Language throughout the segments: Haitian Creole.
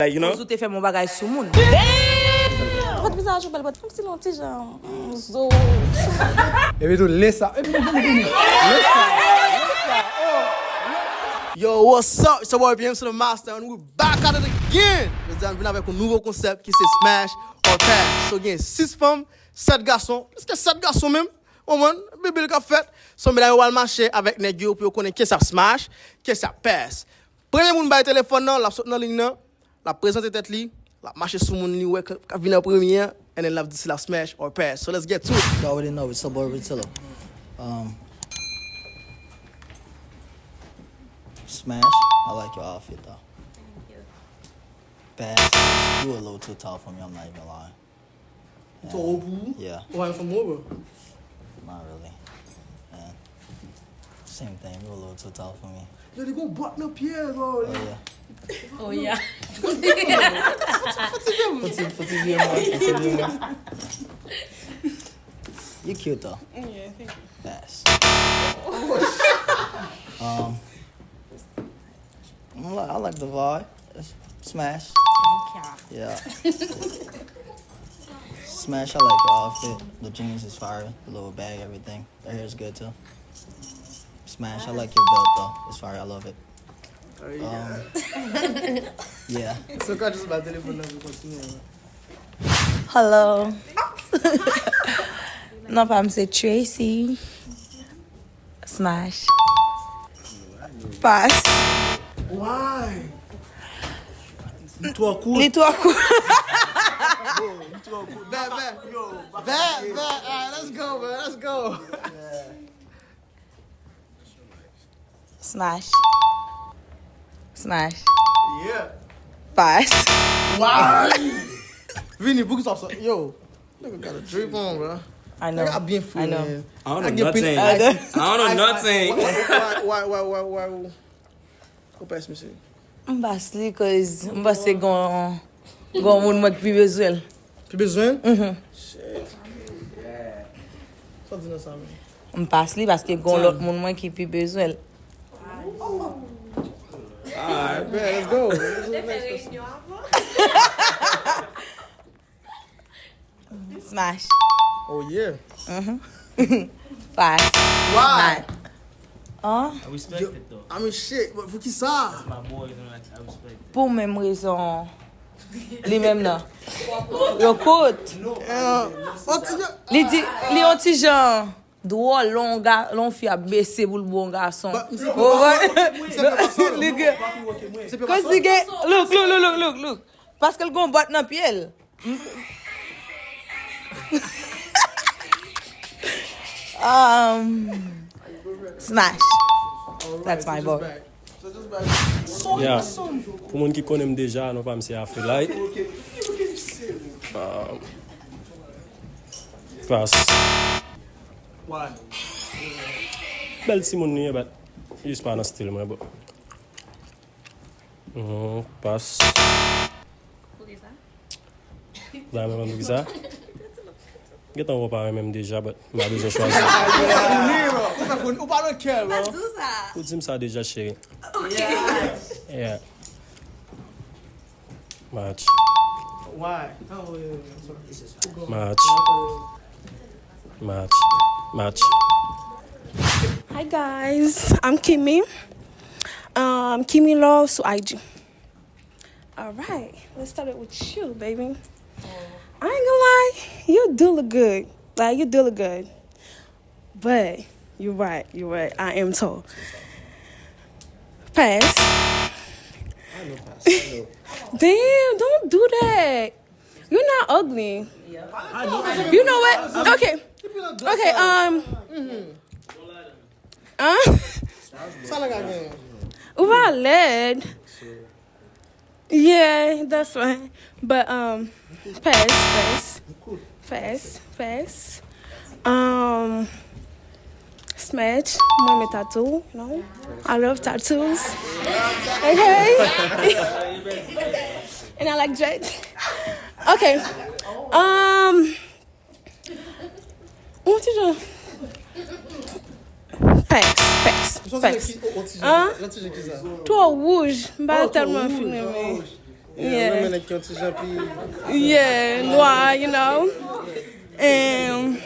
Like, you know? Vous te fait mon bagage sous moun. Votre visage est belle, votre petit long petit genre. Zo. Et puis tout, laisse ça. Yo, what's up? It's your boy BM to the Master, and we're back at it again. Nous avons avec un nouveau concept qui c'est Smash or Pass. So, il y a 6 femmes, 7 garçons. Est-ce que 7 garçons même? Oh man, bébé le qu'a fait. So, mais là, on va marcher avec les gars pour connaître qui ça Smash, qui ça Pass. Premier moun bay téléphone, la saute dans la ligne, la présenter tête li, la marcher sur mon niveau, qui vient en premier, and then la dit la Smash or Pass. So, let's get to it. You already know it's your boy Retillo. Smash, I like your outfit though. Thank you. Pass, you a little too tall for me, I'm not even lying. Tall? Yeah, Why from over? not really. And same thing, you a little too tall for me. Yo, they go button up here, bro. Oh yeah. Oh yeah. You cute though. Yeah, thank you. Pass. I like the vibe. It's Smash. Thank you. Yeah. Smash, I like your outfit. The jeans is fire. The little bag, everything. The hair is good too. Smash, I like your belt though. It's fire. I love it. Yeah. So, quand je vais téléphone, je vais continuer. Hello. Non, pas M. Tracy. Smash. Passe. Why? Les trois coups. Les trois coups. Bet. Alright, let's go, man. Let's go. Smash. Smash. Yeah. Passe. Why? Vinny, book us off. Yo, nigga got a drip on, bro. I know. I got being food, I know. man. I don't know get nothing. pin- I don't know nothing. Why? Go pass me, see. Mbasli, cause mbasli gon moun mwen ki pi bezwen. Pi besoin? Mhm. Shit. Something else, man. Mbasli paske gon lot moun mwen ki pi bezwen. Alright, man, let's go. Smash. Oh, yeah. Passe. Why? Hein? I respect it though. I mean, shit, but for qui ça? My boys, I respect it. Pour même raison. Li même nan. Yo kote. Li di, li yon ti jan. Dwo lon fi a bese pou l bon garçon. Li ge. Cause li ge, look. Paske l gon bat nan piel. Smash. That's my boy. Yeah. Pour moun ki konem déjà, non pas m'se a fait like. Pass. Why? Bel si moun ni, but just pas na style moi, but. Pass. Là, même comme ça. Get on va pas même déjà, but m'a besoin choisir. Ou pas le cœur, bro. Ou dis ça déjà chérie. Yeah. Match. Why? Match. Hi guys, I'm Kimmy. Kimmy Love so IG. All right, let's start it with you, baby. I ain't gonna lie, you do look good. Like you do look good, but you're right. I am tall. Pass. I know pass. Damn, don't do that. You're not ugly. You know what? Okay. Sound like I can. Valide. Yeah, that's right. But pass. Smash. My tattoo. You know, I love tattoos. Okay. And I like dreads. Okay. What you do? Pass. Toi, rouge. Pas tellement filmé. Yeah. Women qui ont petit champi. Yeah, noir, you know. And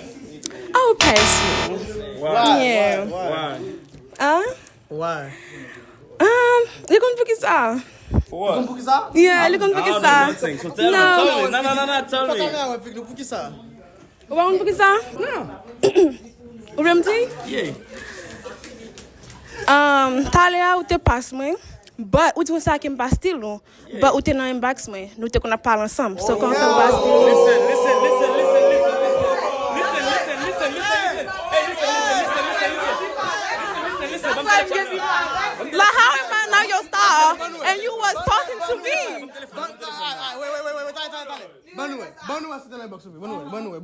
I will pass you. Yeah. Why? Why? You're gonna pick it up. For what? Pour qui ça? Yeah, you're gonna pick it up. Nothing. So tell me. No. Tell me. Pour qui ça? Ou pa moun pick it up? No. Ou remti? Yeah. Tale a ou te pass mwen. But ou te sa ki mpa stil nou. But ou te nan inbox mwen. Nou te kon a pal ansam. So kon sa mpa stil. Listen. Like how am I not your star? And you was talking to me. Wait. Bonne nouvelle, c'était dans l'inbox. Bonne nouvelle.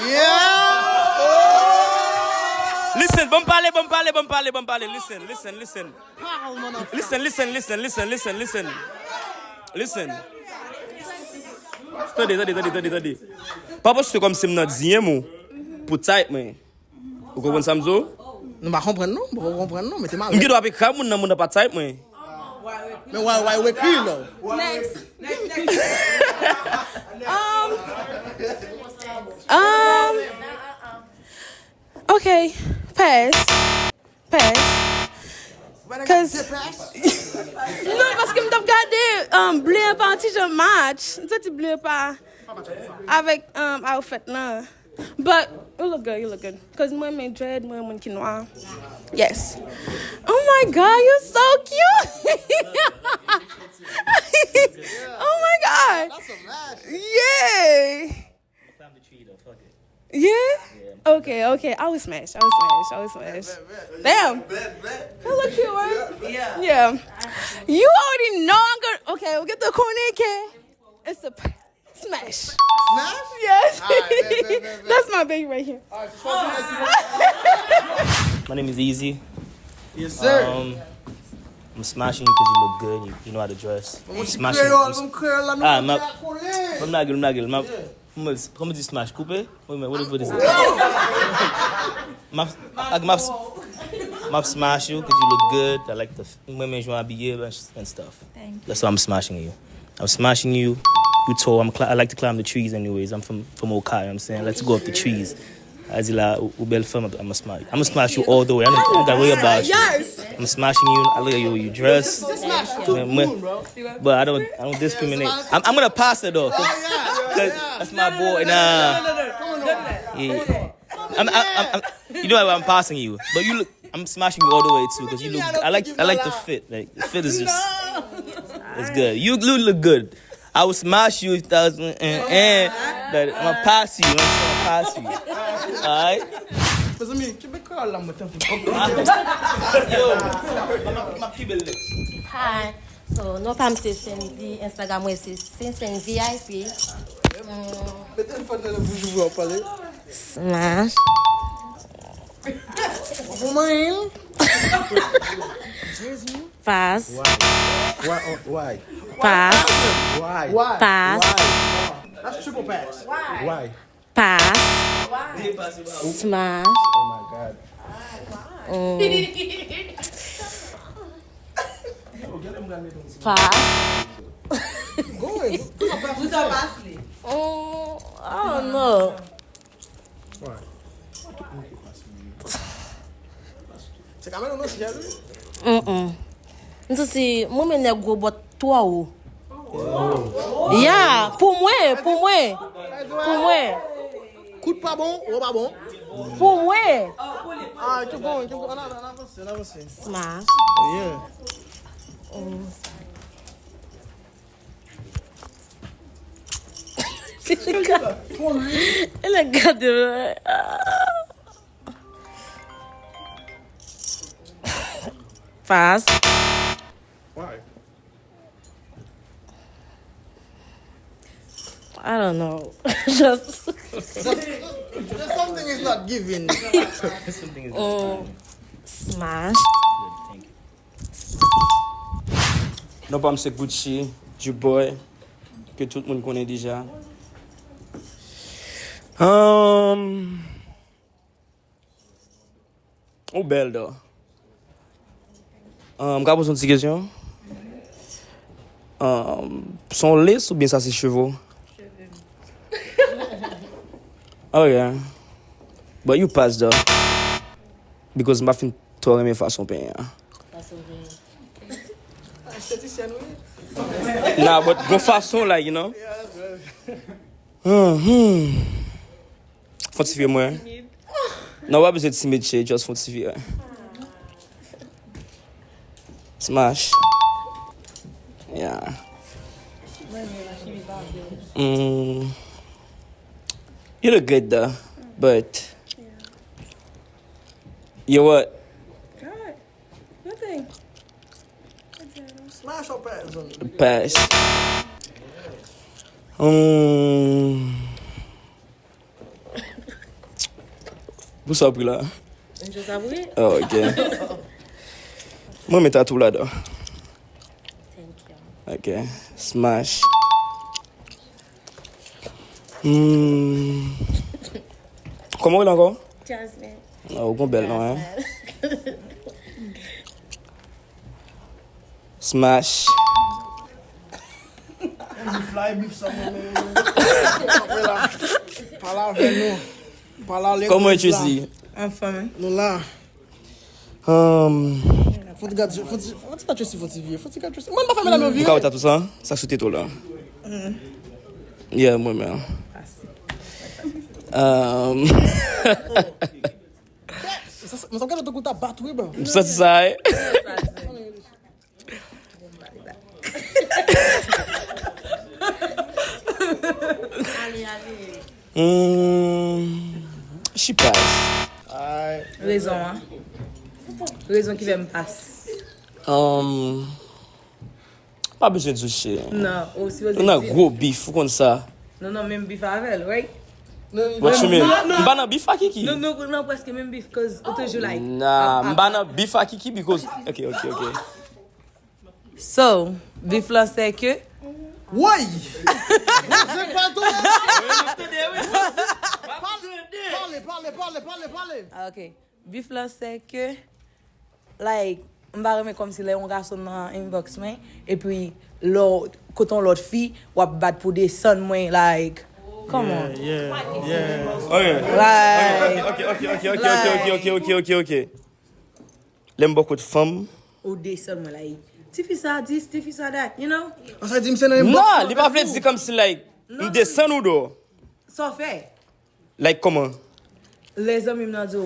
Yeah! Listen, bon parler. Listen. Tadi. Papa, c'est comme si je disais, pour type, mais. Vous comprenez ça, Mzo? Nous ne comprenons non, mais t'es mal. Je dois appeler quand on n'a pas type, mais. Mais ouais, écrit là. Next. Okay, pass. Cause non, parce que m't'a regardé bleu pas un t-shirt match. Ça tu bleu pas avec outfit là. But you look good. Cause moi my dread, moi mon quinoa. Yes. Oh my God, you're so cute. Oh my God. That's a match. Yeah. Yeah? Okay. I will smash. Damn. That look cute, right? Yeah. You already know I'm gonna. Okay, we'll get the cornet. It's a smash. Smash? Yes. All right, bet. That's my baby right here. My name is Easy. Yes, sir. I'm smashing you because you look good. You know how to dress. I'm smashing you. I'm not good. Comment tu smash? Coupé? What is it? I'm smash you because you look good. I like the women you want to be and stuff. Thank you. That's why I'm smashing you. I'm smashing you. You tall. I like to climb the trees anyways. I'm from Okai, you know what I'm saying? Let's go up the trees. As I'm gonna smash you all the way. I don't gotta worry about you. Yes. I'm smashing you. I look at you. You dress. Smash. But I don't discriminate. I'm gonna pass it though. Cause that's my boy. Nah. Yeah. You know I'm passing you, but you look. I'm smashing you all the way too because you look. I like the fit. Like the fit is just. It's good. You look good. I would smash you if that was but I'm gonna pass you. I'm gonna pass you. Alright. Hi. So, no pam se sendi Instagram we se sen VIP. Smash. Pass. Why? Pass. Why? Pass. That's triple pass. Why? Pass. Smash. Oh my God. Pass. I don't know. Why? C'est quand même un autre sujet. Nso si mwen ne go bot toi ou. Yeah, pour moi. Coûte pas bon, ou pas bon? Pour moi. Ah, tu bon, on avance. Smash. Yeah. Elle a gardé. Fast. Why? I don't know. Just. There's something is not giving. Smash. Thank you. Non pas c'est Gucci, du boy que tout le monde connaît déjà. Oh belle though. M'ka pose une petite question. Son lace ou bien ça c'est cheveux? Okay. But you pass though. Because m'a fin toi mes façon payer. Nah, but go façon like, you know. Fontifier moi. Non, pas besoin de timide chez, just fontifier. Smash. Yeah. You look good though, but you what? Good. Nothing. Smash or pass? Pass. Vous savez là? Je savouille. Oh, ok. Moi, mets tout là-dedans. Ok. Smash. Comment il est encore? Jasmine. Oh, bon belle, non, hein? Smash. Fly beef somewhere. Parle avec nous. Comment es-tu ici? Enfin. Nous là. Faut te garder. Faut te Tracy. Moi, ma famille la même vie. Pourquoi t'as tout ça? Ça sautait tout là. Yeah, moi-même. Mais ça regarde ton coup ta battu, bro. Ça, c'est ça, hein? Je passe. Raison, hein? Raison qui va me passer. Pas besoin de toucher. Non, aussi. On a un gros bif comme ça. Non, même bif avec, right? What you mean? M'bana beef à Kiki? Non, presque même bif, because au toujours like. Nah, m'bana beef à Kiki because... Ok. So, bif là c'est que... Ouais! C'est pas tout! Parlez! Ah, ok. Bif là c'est que... Like, m'ba remet comme si là on garçon dans inbox moi et puis l'autre coton l'autre fille ou bat pour des sons moi like come on. Ok. L'aime beaucoup de femmes. Ou des sons moi like tu fais ça this, tu fais ça that, you know? On s'est dit c'est dans inbox. Non, il pas fait dire comme si like descend ou do. Ça fait. Like comment? Les hommes m'ont dit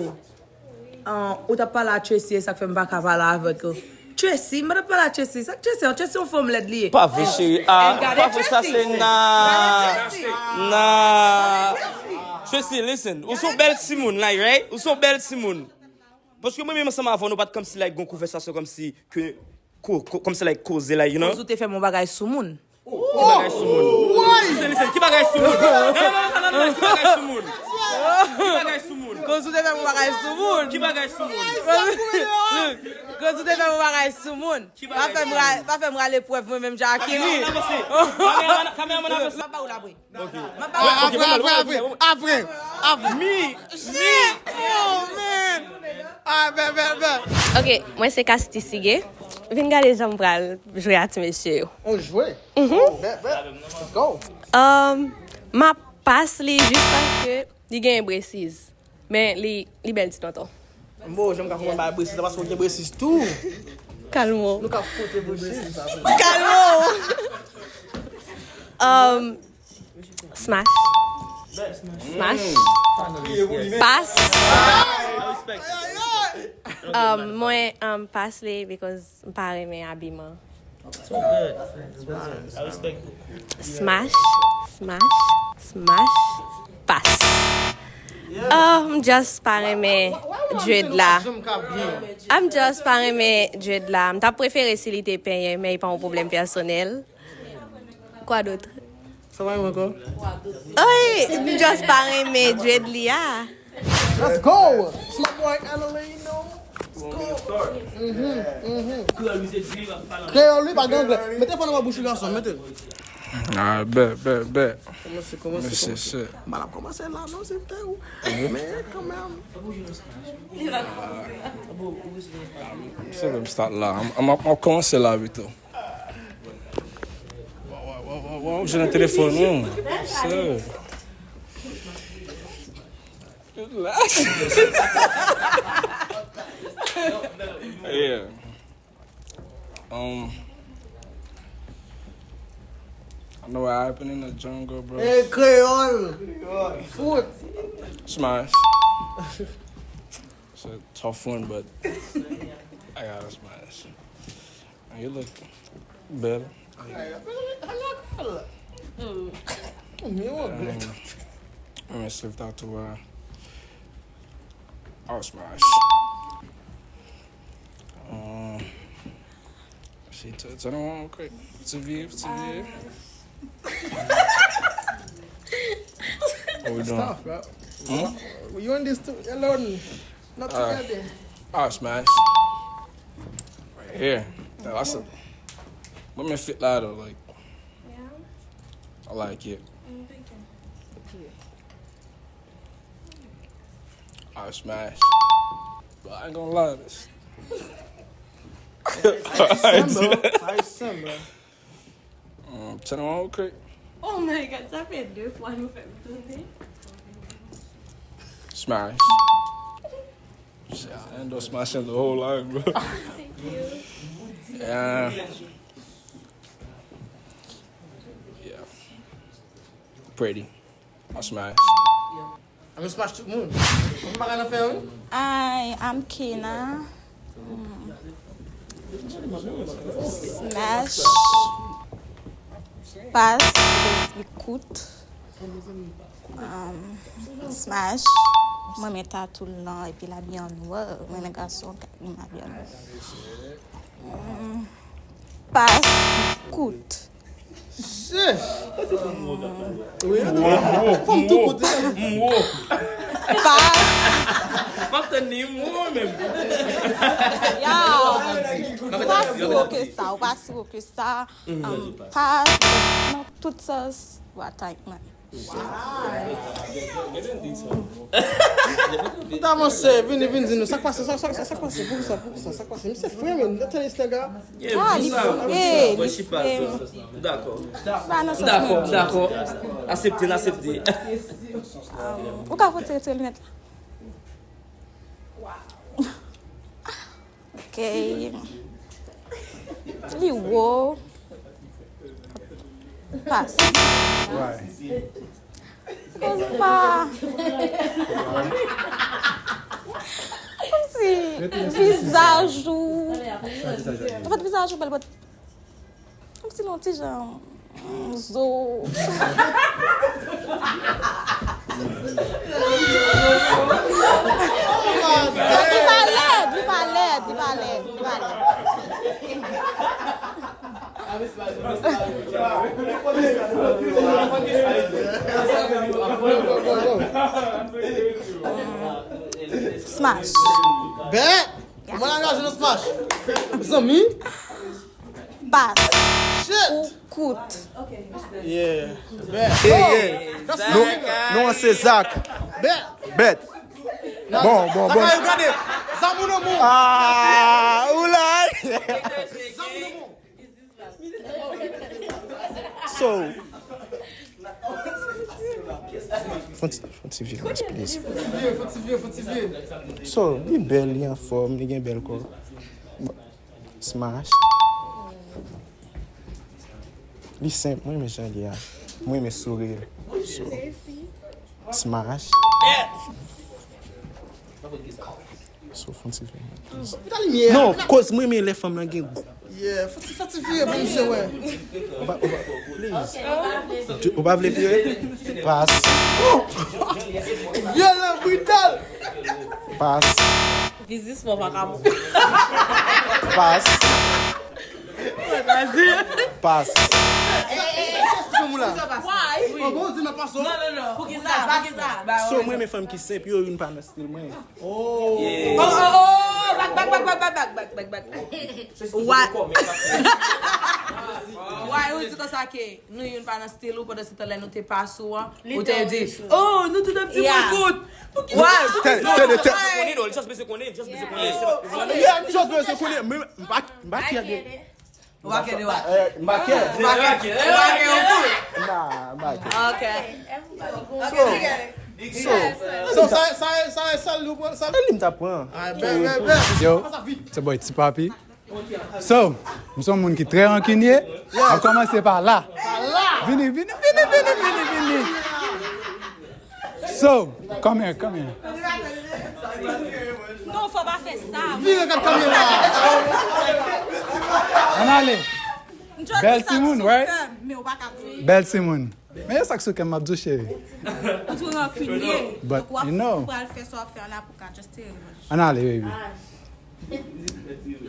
ou t'as pas la Tracy ça fait pas parler avec eux. Tracy, mais pas la Tracy, ça Tracy on forme l'aide lié. Pas vrai chérie. Ah, pas vrai ça c'est nah. Tracy, listen. Ou sont belle Simone like right? Ou sont belle Simone. Parce que moi même ça m'a nous pas comme si like gon conversation comme si que comme si like causer là, you know? Vous t'ai fait mon bagage sous moun. Qui bagaille sous moun? Listen, qui bagaille sous moun? Non, qui bagaille sous moun? Qui bagaille sous moun? Quand vous t'ai fait mon bagage sous moun. Qui bagaille sous moun? Quand vous t'ai fait mon bagage sous moun. Pas faire moi l'épreuve moi même Jacques. Caméraman avance. Pas ou la bruit. Après. Me. Oh, man. Ah, ben. Ok, moi c'est Casti Sige. Vin gade jam pral jouer à monsieur. On joue. Bet. Let's go. Ma passe li juste parce que li gen précise. Mais li bel ti tonton. Bon, j'aime quand on va préciser parce qu'on est précis tout. Calmo. Nous ka fote précis. Calmo. Smash. Pass. Moi pass li because m'pare men habillement. So good. I respect it. Smash, pass. I'm just pare me dread la. I'm just pare me dread la. M'ta préféré si li te payé mais pas un problème personnel. Quoi d'autre? Ça va encore? Oui, just pare me dread li ah. Let's go. It's my boy Annalene. Créole, lui, pas d'anglais. Mettez fond dans ma bouche, garçon, mettez. Ah, bet. Commencez. Shit. Mal a commencé là, non, c'est vrai. Mais quand même. So let me start là. I'm commencer là avec toi. Wow, j'ai un téléphone, non? So. Yeah. I know what happened in the jungle, bro. Hey, Creole. Foot. Smash. It's a tough one, but I gotta smash. And you look better. I'm gonna slipped out to I'll smash. See, turn around quick. It's a view. What we doing? Tough, bro. You in this too alone? Not together. I'll smash. Right here. Now, that's a. Let me fit that though, like. Yeah. I like it. Thank you. I'll smash. But I ain't gonna lie to this. December. Turn around quick. Oh my god, ça fait 2 fois nous faisons tourner. Smash. Shit, I end up smashing the whole line, bro. Thank you. Yeah. Pretty. I'll smash. I'm gonna smash tout le monde. Comment on va faire? I'm Kina. Smash. Passe. Écoute. Smash. Moi, je mets tout le long et puis la bien noire. Moi, les garçons, ils m'ont bien noire. Passe. Écoute. Shit. Oui, faut tout côté. Passe. Pas si haut que ça, ou pas si haut que ça. Passe. Non, toute sauce. What type, man. Tout avancé, venez. Ça passe. Pour ça. Ça passe. Mais c'est frère, mais le tennis, les gars. D'accord. Accepté. Ou ka faut tirer lunettes. Ok. Li wo. Passe. Pose pas. Comme si visage ou... Votre visage ou belle botte. Comme si l'on petit genre... Zo. Il va l'aide. Smash. Bet. Comment on engage nos smash? Mes amis? Passe. Shit. Coute. Yeah. Bet. Non, c'est Zach. Bet. Bon. Regardez. Zamounomou. Ah, oulai. So. Faut-il vivre, please. Faut-il. So, il est belle, il est en forme, il est belle quoi. Smash. Il est simple, moi je me dis, moi je me sourire. So, smash. So, faut-il vivre. Non, cause moi les femmes là gagne. Yeah, faut-il vivre, monsieur, ouais. Please. On va le vieux. Passe. Violent, brutal. Passe. Visite mon vagabond. Passe. Passe. Oh bon, tu n'as pas ça? Non. Pour qui ça? So, moi mes femmes qui simple, yo une pas dans style moi. Oh, back. Why? Why? Who's it? pas que nous yon pas dans style ou pendant ce temps là nous t'es pas sous ou t'es dit oh nous tout un petit écoute. Ouais, Just besoin qu'on est. Yo, c'est boy, petit papi. So, nous sommes gens qui très rancuniers. On commence par là. Venez. So, come here. Non, faut pas faire ça. On allez. Belle Simone, right? Mais on va pas dire. Belle Simone. Mais c'est ça que m'a dit chérie. Tu es rancunier. But you know. On va faire ça faire là pour qu'à juste. On allez, baby.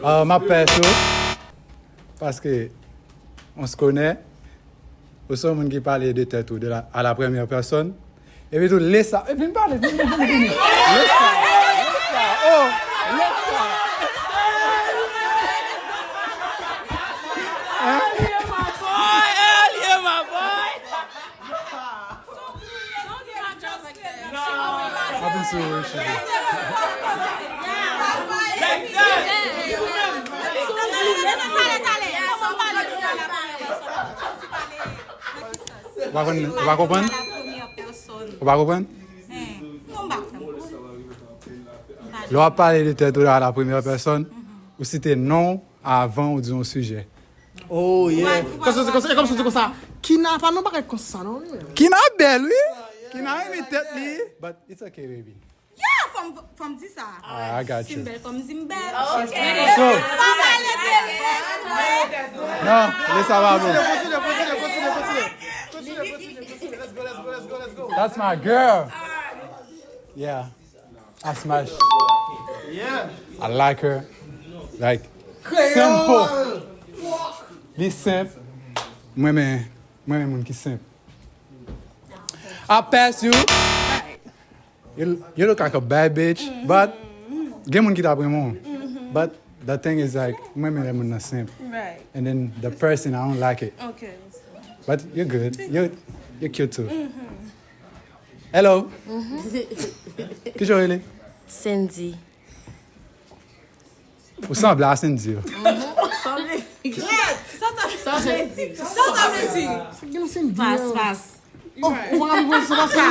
Ma perso, parce que on se connaît, nous sommes gens qui parlent de tête à la première personne. Et puis tout, laisse ça. Et puis me parler, laisse ça. Oh, laisse ça. I've so On va comprendre? On va comprendre? L'on va parler de tête à la première personne ou si t'es non avant ou disons sujet. Oh yeah. Comme ça. Qui n'a pas non pas comme ça non? Qui n'a belle oui? Qui n'a une tête lui? But it's okay baby. Yeah, from this ça. I got you. Zimbel comme Zimbel. So. Non, laisse ça va bon. Let's go. That's my girl. Yeah. I smash. Yeah. I like her. Like simple. Be simple. Moi-même mon qui simple. I pass you. You look like a bad bitch, but get mon qui t'a vraiment. But the thing is like moi-même not simple. Right. And then the person I don't like it. Okay. But you're good. You're cute too. Hello. Qui je relais? Cindy. Vous semblez à Cindy. Passe. Oh, on va voir ça.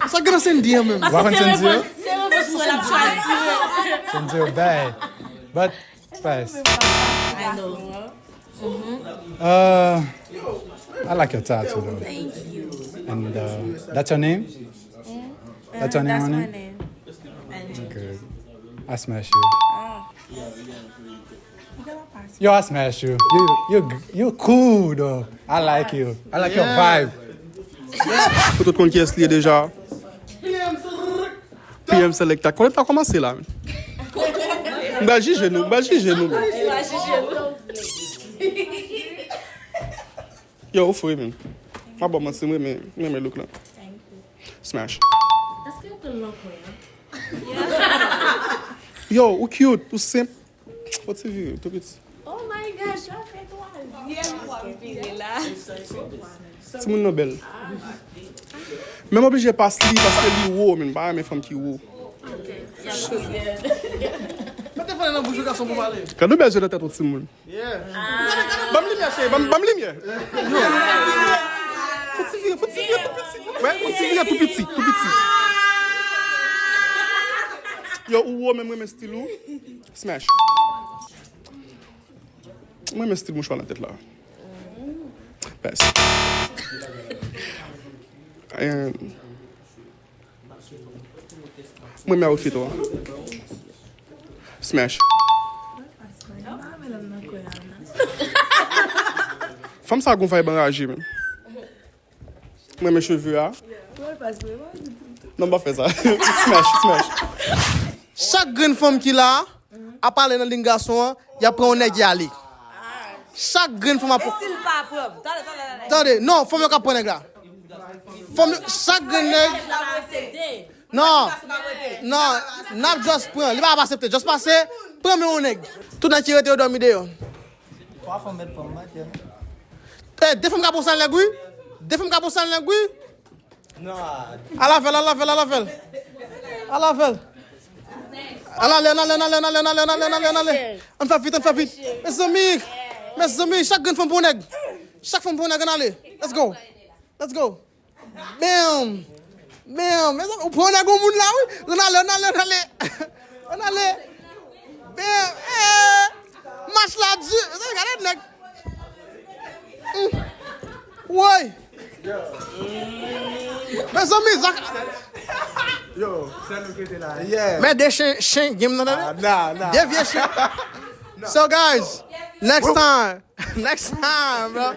Ça que c'est dire même. Vous avez Cindy? Cindy bad. But pass. I know. I like your tattoo though. Thank you. And that's your name? That's your name, That's my honey? name. Good. I smash you. Yo, I smash you. You're cool though. I like you. I like your vibe. Pour tout le monde qui est lié déjà. PM Selecta. Quand on a commencé là. Bah, j'ai nous. Yo, faut même. Ah bon, moi c'est moi mais look là. Smash. Est-ce que tu peux look Yo, ou cute, ou simple. Faut te voir, tout petit. Oh my gosh, tu as fait toi. Viens là. C'est mon Nobel. Même obligé pas li parce que li haut, mais pas mes femmes qui haut. Mettez pas dans bouche garçon pour parler. Quand nous besoin de tête au Simon. Yeah. Bam lumière, chérie, bam lumière. Faut te virer tout petit. Ouais, faut te virer tout petit. Yo, ou même style smash. Moi mes style mouchoir dans la tête là. Passe. Moi mes outfit toi. Smash. Femme ça gon fait enragé même. Moi mes cheveux là. Non pas faire ça. Smash. Chaque grande femme qui là a parlé dans le garçon, il a pris un nèg aller. Chaque grande femme a Style pas propre. Attendez, non, femme qui a pris nèg là. Femme chaque grande nèg. Non, n'a just prend, il va pas accepter, just passer, prends un nèg. Tout n'a tiré te dormi dehors. Pas faut mettre pour moi. Eh, des femmes qui ont le goût. Des femmes qui ont le goût. Non. À la velle. Allez. On fait vite. Mes amis, chaque femme pour nèg. Chaque femme pour nèg, allez. Let's go. Bam. Mais on prend nèg au monde là, oui. On allez. Bam. Match là dessus. Regardez nèg. Ouais. Mes amis, Yo, c'est nous qui était là. Yeah. mais des chiens game dans la Nah. Des vieux chiens. So guys, next time, bro.